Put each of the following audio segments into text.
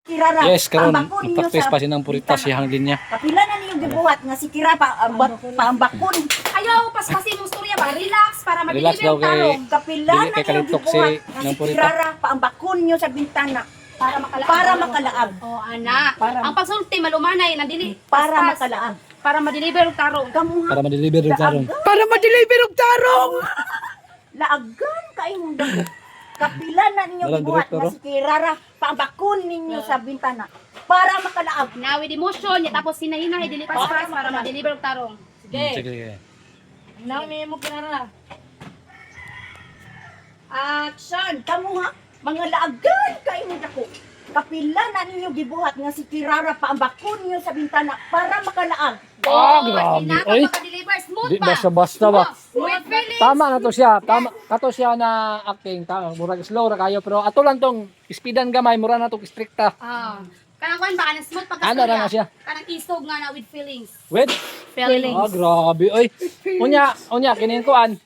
Kirara. Yes, karon Pambakon ninyo practice sa pa sinang purita bintana. siyang linya. Kapila na niyo gibuhat nga si Kira paambakon. Ayaw, paspasi mong storya ba? Relax para Relax madeliver daw yung kay tarong. Kapila Dili na kay niyo kalitok si gibuhat nga si ng purita. Kirara paambakon niyo sa bintana para makalaag. Oh, anak. Para- Ang pagsulti, malumanay, nandili. Para paspas. makalaag. Para madeliver yung tarong. Kamuha. Para ma-deliver yung tarong. Para ma-deliver og tarong. Laagan kayong dako. Kapila na ninyo Dalang gibuhat direktor, nga si Kirara paambakon ninyo sa bintana para makalaag. Now with emotion, ya tapos sinahinahay, dili paspas para madeliver yung tarong. Sige, sige. Action! Kamuha, mga laagan kayong dako. Kapila na ninyo gibuhat nga si Kirara paambakon niyo sa bintana para makalaag. Grabe. Oy. Deliver smooth Di ba? basta-basta ba? With feelings. Tama na to siya. Tama kato siya na acting. Murag slow ra kayo pero ato lang tong speedan gamay mura na to strikta. Ah. Kanang kuan ba kanang smooth pagka Ano ra na siya? Kanang isog nga na with feelings. Wait. Feelings. Grabe. Oy. Unya kinin kuan.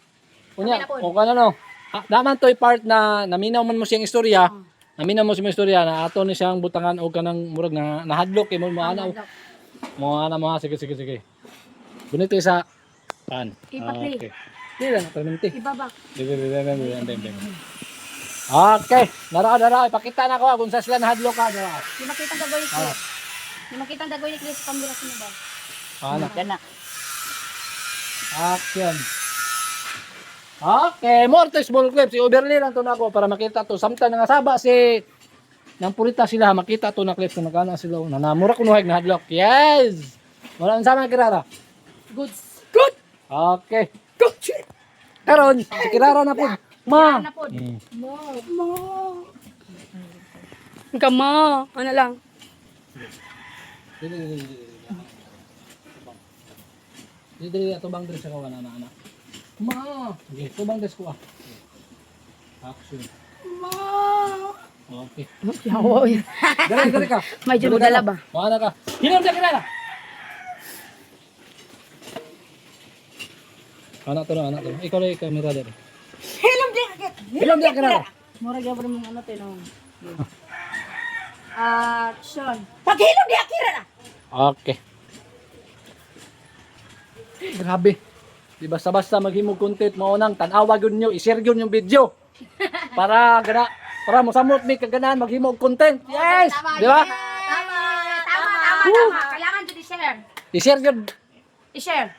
Unya, o kano no. Daman toy part na naminaw man mo siyang istorya. Naminaw mo siyang istorya na ato ni siyang butangan og kanang murag na nahadlok kay mo ana. Mo sige. Bunit sa pan. Ipa-play. Okay. Dili na permanente. Ibaba. Okay, dara, ipakita na ko kung saan sila nahadlok ka. Dara. Di makita ang dagoy ni Di makita ang dagoy ni Chris sa kamera sino ba? Ano? Kana. Action. Okay, more to small clips. I-overlay lang to na ako para makita to. Samtang nangasaba si nang purita sila, makita to na clips na nagana sila. Nanamura ko nuhag nahadlok. Yes! Wala ang sama Kirara. Goods. Good! Okay. Good shit! Karon, si Kirara na po. Ma! Na pod. Hmm. Kama, ano lang. Dili ato bang dress ako na anak. Ma! Okay, to bang dress ko ah. Action. Okay. Yawoy. Dali ka. Medyo magdala ba? Mana ka. Hinom sa Kirara. Anak to. Ikaw lang yung camera dali. Hilom di agad. Hinom sa Kirara. Mura gyud mo ano tinong. Action. Paghilom di Kirara. Okay. Grabe. Di basta-basta maghimog content mo nang tanawa gyud nyo, i-share gyud yung video. Para mo samot mi kaganahan maghimog content. Yes. Di ba? Tama. Kailangan jud i-share. I-share gyud. I-share.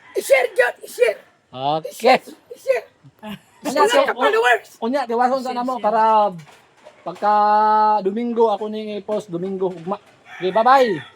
Okay. Unya, tiwason sa namo para pagka Domingo ako ning i-post Domingo ugma. Okay, bye-bye.